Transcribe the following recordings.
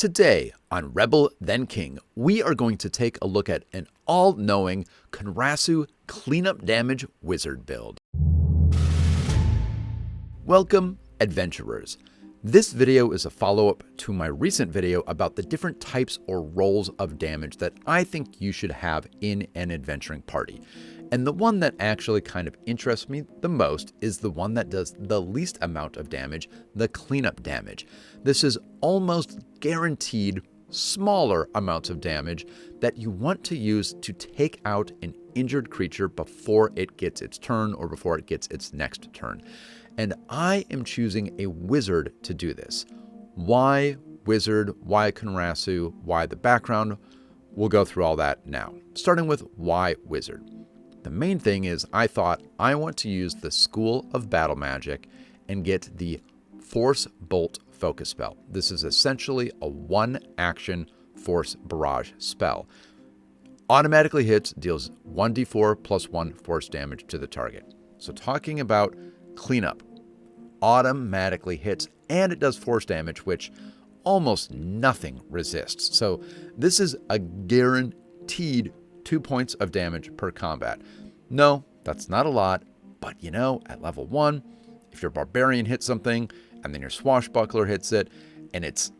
Today on Rebel Then King, we are going to take a look at an all-knowing Conrasu Cleanup Damage wizard build. Welcome, adventurers. This video is a follow-up to my recent video about the different types or roles of damage that I think you should have in an adventuring party. And the one that actually kind of interests me the most is the one that does the least amount of damage, the cleanup damage. This is almost guaranteed smaller amounts of damage that you want to use to take out an injured creature before it gets its turn or before it gets its next turn. And I am choosing a wizard to do this. Why wizard? Why Conrasu? Why the background? We'll go through all that now. Starting with why wizard. The main thing is I thought I want to use the School of Battle Magic and get the Force Bolt focus spell. This is essentially a one-action force barrage spell. Automatically hits, deals 1d4 plus 1 force damage to the target. So talking about cleanup, automatically hits, and it does force damage, which almost nothing resists. So this is a guaranteed 2 points of damage per combat. No, that's not a lot, but you know, at level 1, if your barbarian hits something, and then your swashbuckler hits it, and it's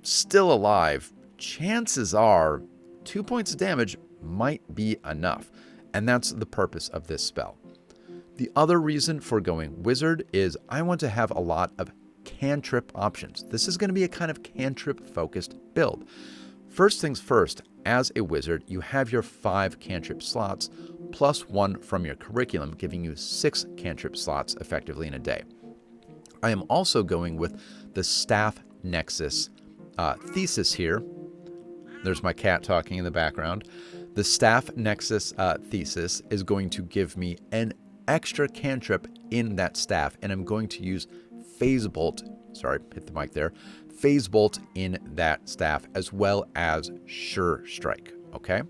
still alive, chances are 2 points of damage might be enough. And that's the purpose of this spell. The other reason for going wizard is I want to have a lot of cantrip options. This is going to be a kind of cantrip-focused build. First things first, as a wizard, you have your 5 cantrip slots, plus 1 from your curriculum, giving you 6 cantrip slots effectively in a day. I am also going with the Staff Nexus thesis here. There's my cat talking in the background. The Staff Nexus thesis is going to give me an extra cantrip in that staff, and I'm going to use Phase Bolt, sorry, hit the mic there, Phase Bolt in that staff, as well as Sure Strike, okay?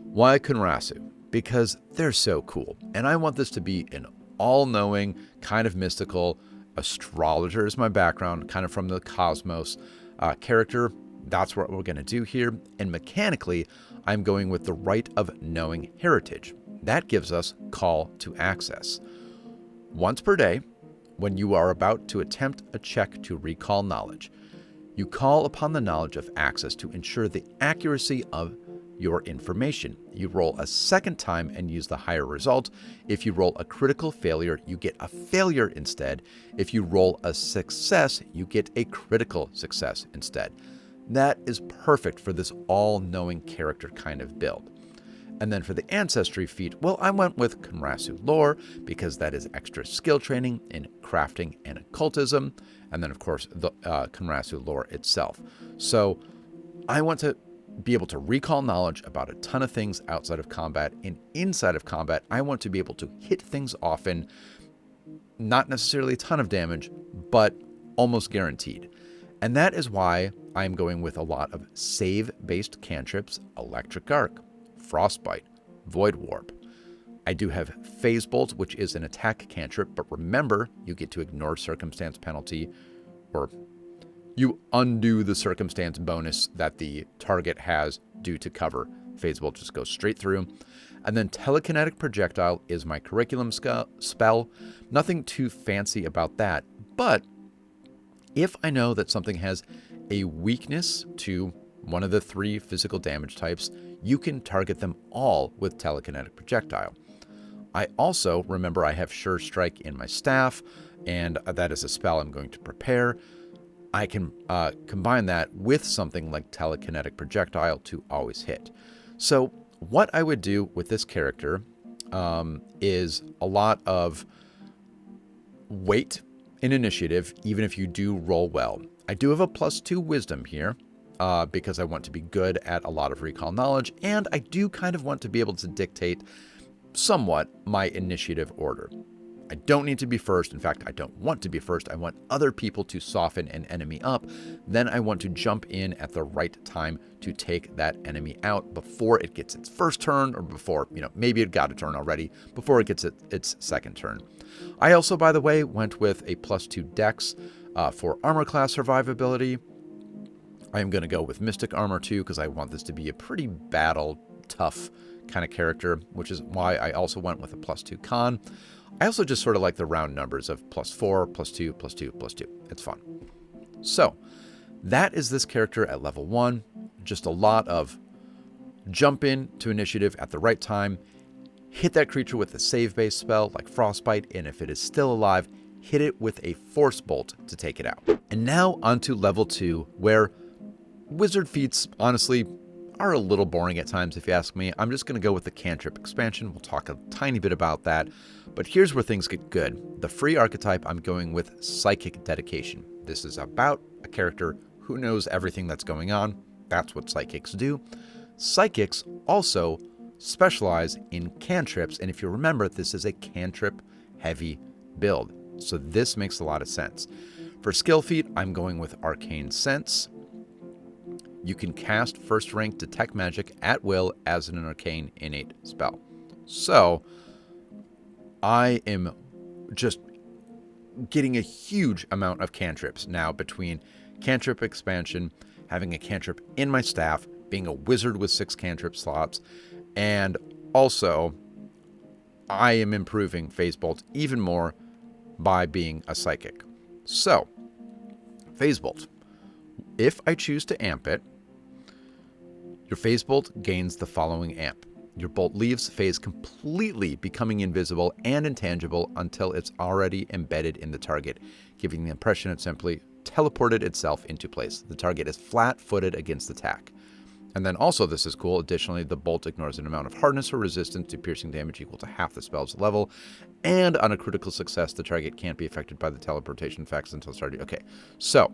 Why Conrasu? Because they're so cool, and I want this to be an all-knowing, kind of mystical, astrologer is my background, kind of from the cosmos character. That's what we're going to do here, and mechanically, I'm going with the Right of Knowing Heritage. That gives us Call to Access. Once per day, when you are about to attempt a check to recall knowledge, you call upon the knowledge of access to ensure the accuracy of your information. You roll a second time and use the higher result. If you roll a critical failure, you get a failure instead. If you roll a success, you get a critical success instead. That is perfect for this all-knowing character kind of build. And then for the Ancestry feat, well, I went with Conrasu Lore because that is extra skill training in crafting and occultism. And then, of course, the Conrasu Lore itself. So I want to be able to recall knowledge about a ton of things outside of combat. And inside of combat, I want to be able to hit things often, not necessarily a ton of damage, but almost guaranteed. And that is why I'm going with a lot of save-based cantrips, Electric Arc, Frostbite, Void Warp. I do have Phase Bolt, which is an attack cantrip, but remember, you get to ignore circumstance penalty, or you undo the circumstance bonus that the target has due to cover. Phase Bolt just goes straight through. And then Telekinetic Projectile is my curriculum spell. Nothing too fancy about that, but if I know that something has a weakness to one of the 3 physical damage types, you can target them all with Telekinetic Projectile. I also, remember I have Sure Strike in my staff, and that is a spell I'm going to prepare. I can combine that with something like Telekinetic Projectile to always hit. So what I would do with this character is a lot of weight in initiative, even if you do roll well. I do have a +2 wisdom here because I want to be good at a lot of recall knowledge, and I do kind of want to be able to dictate somewhat my initiative order. I don't need to be first. In fact, I don't want to be first. I want other people to soften an enemy up. Then I want to jump in at the right time to take that enemy out before it gets its first turn, or before, maybe it got a turn already, before it gets its second turn. I also, by the way, went with a +2 dex for armor class survivability. I am going to go with Mystic Armor too, because I want this to be a pretty battle tough kind of character, which is why I also went with a +2 con. I also just sort of like the round numbers of +4, +2, +2, +2. It's fun. So that is this character at level 1. Just a lot of jump in to initiative at the right time, hit that creature with a save-based spell like Frostbite, and if it is still alive, hit it with a Force Bolt to take it out. And now onto level 2, where wizard feats, honestly, are a little boring at times if you ask me. I'm just going to go with the cantrip expansion. We'll talk a tiny bit about that. But here's where things get good. The free archetype, I'm going with Psychic Dedication. This is about a character who knows everything that's going on. That's what psychics do. Psychics also specialize in cantrips, and if you remember, this is a cantrip heavy build. So this makes a lot of sense. For skill feat, I'm going with Arcane Sense. You can cast first rank Detect Magic at will as an arcane innate spell. So I am just getting a huge amount of cantrips now between cantrip expansion, having a cantrip in my staff, being a wizard with 6 cantrip slots, and also I am improving Phase Bolt even more by being a psychic. So, Phase Bolt. If I choose to amp it, your Phase Bolt gains the following amp. Your bolt leaves phase completely, becoming invisible and intangible until it's already embedded in the target, giving the impression it simply teleported itself into place. The target is flat-footed against attack. And then also, this is cool, additionally, the bolt ignores an amount of hardness or resistance to piercing damage equal to half the spell's level, and on a critical success, the target can't be affected by the teleportation effects until starting. Okay, so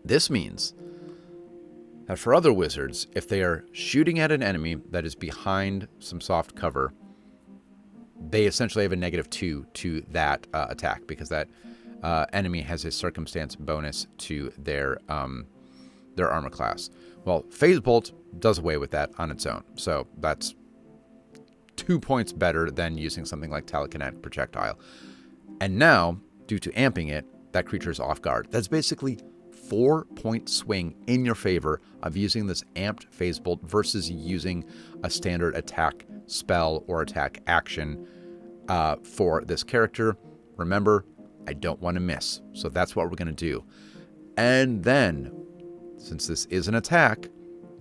this means that for other wizards, if they are shooting at an enemy that is behind some soft cover, they essentially have a -2 to that attack, because that enemy has a circumstance bonus to their armor class. Well, Phase Bolt does away with that on its own, so that's 2 points better than using something like Telekinetic Projectile. And now, due to amping it, that creature is off guard. That's basically 4-point swing in your favor of using this amped Phase Bolt versus using a standard attack spell or attack action for this character. Remember, I don't want to miss, so that's what we're going to do. And then, since this is an attack,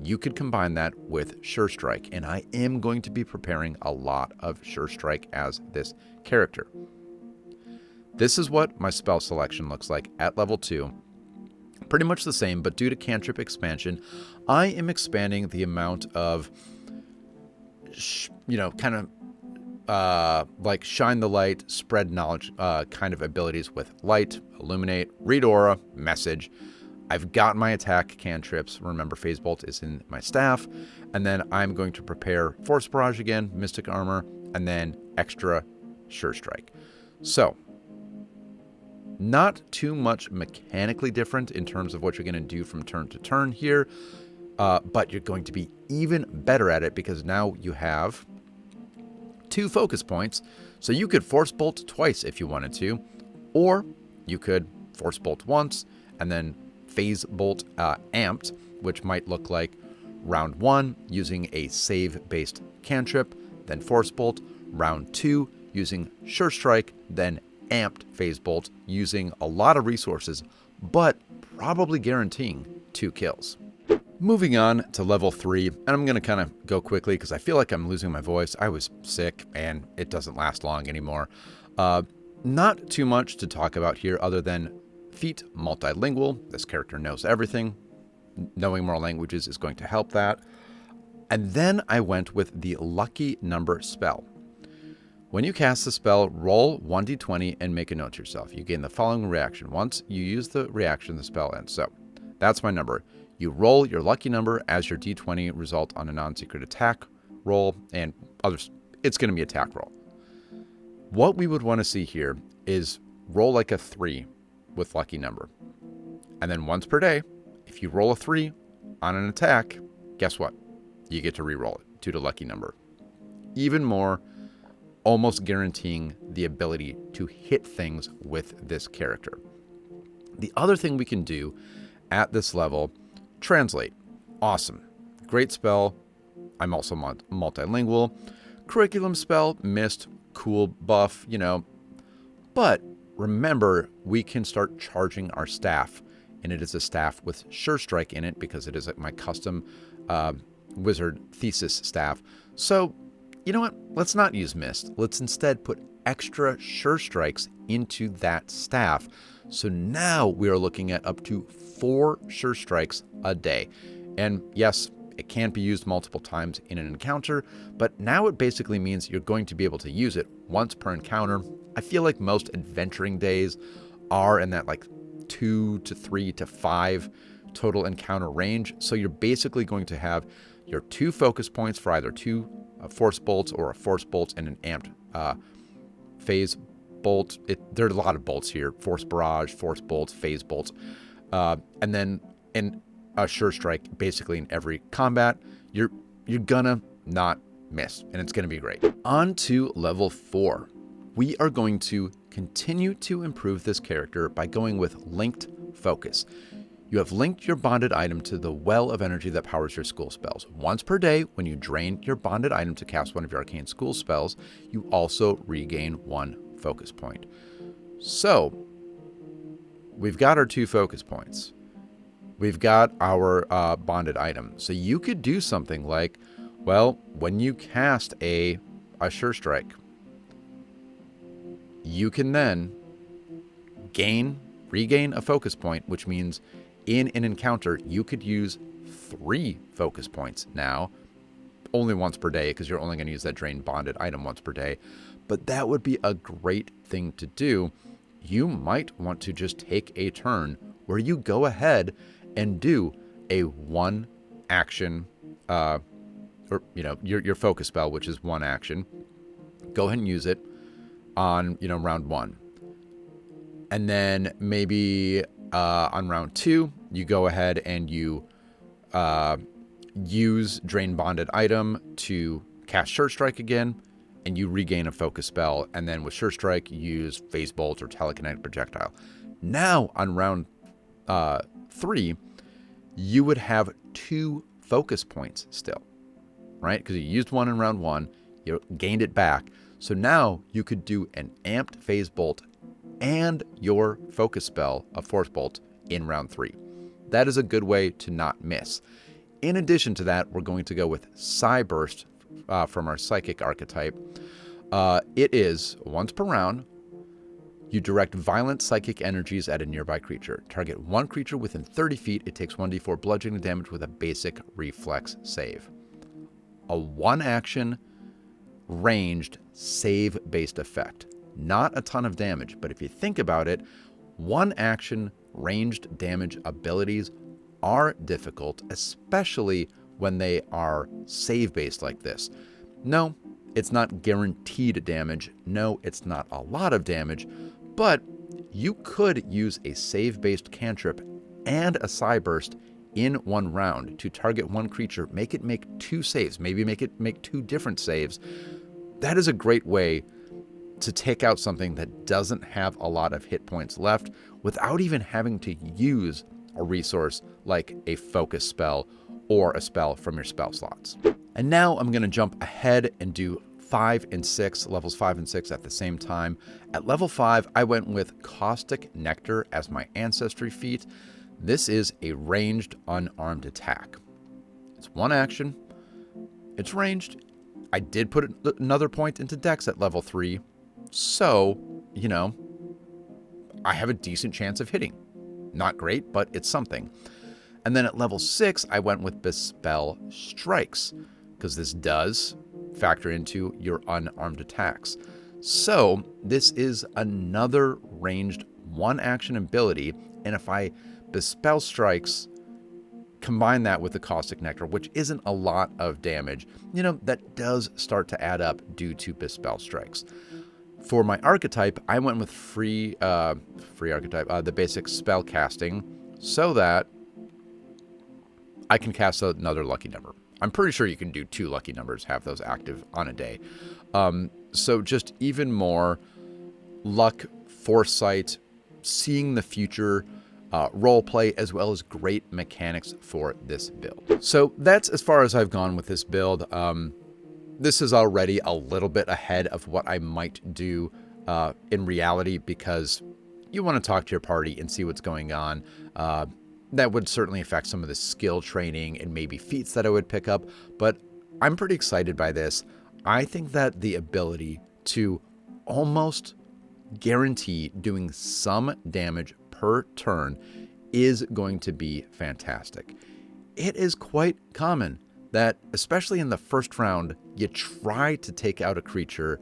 you could combine that with Sure Strike, and I am going to be preparing a lot of Sure Strike as this character. This is what my spell selection looks like at level 2. Pretty much the same, but due to cantrip expansion, I am expanding the amount of, like Shine the Light, Spread Knowledge kind of abilities with Light, Illuminate, Read Aura, Message. I've got my attack cantrips. Remember, Phase Bolt is in my staff. And then I'm going to prepare Force Barrage again, Mystic Armor, and then extra Sure Strike. So, not too much mechanically different in terms of what you're going to do from turn to turn here, but you're going to be even better at it because now you have 2 focus points. So you could Force Bolt twice if you wanted to, or you could Force Bolt once and then Phase Bolt amped, which might look like round 1 using a save-based cantrip, then Force Bolt, round 2 using Sure Strike, then amped Phase Bolt using a lot of resources, but probably guaranteeing 2 kills. Moving on to level 3, and I'm going to kind of go quickly because I feel like I'm losing my voice. I was sick and it doesn't last long anymore. Not too much to talk about here other than feat multilingual. This character knows everything. Knowing more languages is going to help that. And then I went with the lucky number spell. When you cast the spell, roll 1d20 and make a note to yourself. You gain the following reaction. Once you use the reaction, the spell ends. So that's my number. You roll your lucky number as your d20 result on a non-secret attack roll, and others. It's going to be attack roll. What we would want to see here is roll like a 3 with lucky number. And then once per day, if you roll a 3 on an attack, guess what? You get to re-roll it due to lucky number. Even more, almost guaranteeing the ability to hit things with this character. The other thing we can do at this level. Translate. Awesome. Great spell. I'm also multilingual. Curriculum spell, missed, cool buff, But remember, we can start charging our staff, and it is a staff with Sure Strike in it because it is my custom wizard thesis staff. So, you know what? Let's not use mist. Let's instead put extra Sure Strikes into that staff. So now we are looking at up to 4 Sure Strikes a day. And yes, it can be used multiple times in an encounter, but now it basically means you're going to be able to use it once per encounter. I feel like most adventuring days are in that like 2 to 3 to 5 total encounter range. So you're basically going to have your 2 focus points for either 2 force bolts or a force bolt and an amped phase bolt. There are a lot of bolts here: force barrage, force bolts, phase bolts, and then a Sure Strike basically in every combat. You're gonna not miss, and it's gonna be great. On to level 4. We are going to continue to improve this character by going with linked focus. You have linked your bonded item to the well of energy that powers your school spells. Once per day, when you drain your bonded item to cast one of your arcane school spells, you also regain 1 focus point. So we've got our 2 focus points. We've got our bonded item. So you could do something like, well, when you cast a Sure Strike, you can then regain a focus point, which means in an encounter, you could use 3 focus points now, only once per day, because you're only going to use that drain bonded item once per day. But that would be a great thing to do. You might want to just take a turn where you go ahead and do a 1 action, or your focus spell, which is 1 action. Go ahead and use it on round 1, and then maybe on round 2 you go ahead and you use drain bonded item to cast Sure Strike again, and you regain a focus spell, and then with Sure Strike you use phase bolt or telekinetic projectile. Now on round 3 you would have 2 focus points still, right? Because you used 1 in round 1, you gained it back. So now you could do an amped phase bolt and your focus spell, a force bolt, in round 3. That is a good way to not miss. In addition to that, we're going to go with Psy Burst from our psychic archetype. It is once per round. You direct violent psychic energies at a nearby creature. Target 1 creature within 30 feet. It takes 1d4 bludgeoning damage with a basic reflex save. A 1 action ranged save-based effect. Not a ton of damage, but if you think about it, 1 action ranged damage abilities are difficult, especially when they are save-based like this. No, it's not guaranteed damage. No, it's not a lot of damage, but you could use a save-based cantrip and a Psy Burst in 1 round to target 1 creature, make it make 2 saves, maybe make it make 2 different saves. That is a great way to take out something that doesn't have a lot of hit points left without even having to use a resource like a focus spell or a spell from your spell slots. And now I'm going to jump ahead and do 5 and 6, levels 5 and 6 at the same time. At level 5, I went with Caustic Nectar as my ancestry feat. This is a ranged unarmed attack. It's 1 action. It's ranged. I did put another point into Dex at level 3, so, I have a decent chance of hitting. Not great, but it's something. And then at level 6, I went with Bespell Strikes, because this does factor into your unarmed attacks. So this is another ranged 1 action ability, and if I Bespell Strikes, combine that with the Caustic Nectar, which isn't a lot of damage, that does start to add up due to Bespell Strikes. For my archetype, I went with free archetype, the basic spell casting, so that I can cast another lucky number. I'm pretty sure you can do 2 lucky numbers, have those active on a day. So just even more luck, foresight, seeing the future, role play, as well as great mechanics for this build. So that's as far as I've gone with this build. This is already a little bit ahead of what I might do in reality, because you want to talk to your party and see what's going on. That would certainly affect some of the skill training and maybe feats that I would pick up, but I'm pretty excited by this. I think that the ability to almost guarantee doing some damage per turn is going to be fantastic. It is quite common that, especially in the first round, you try to take out a creature,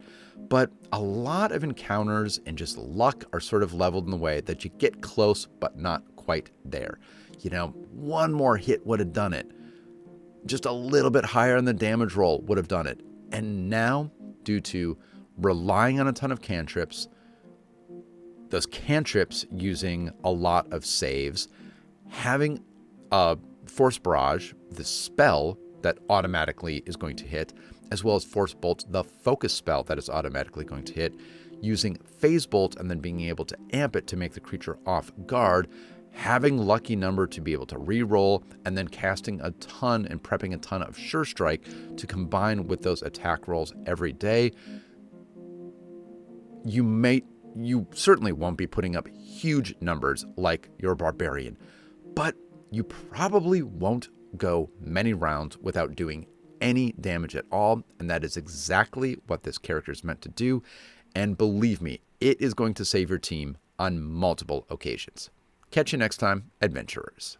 but a lot of encounters and just luck are sort of leveled in the way that you get close but not quite there. You know, one more hit would have done it. Just a little bit higher on the damage roll would have done it. And now, due to relying on a ton of cantrips, those cantrips using a lot of saves, having a Force Barrage, the spell that automatically is going to hit, as well as Force Bolt, the focus spell that is automatically going to hit, using Phase Bolt and then being able to amp it to make the creature off guard, having Lucky Number to be able to re-roll, and then casting a ton and prepping a ton of Sure Strike to combine with those attack rolls every day. You certainly won't be putting up huge numbers like your barbarian, but you probably won't go many rounds without doing any damage at all, and that is exactly what this character is meant to do. And believe me, it is going to save your team on multiple occasions. Catch you next time, adventurers.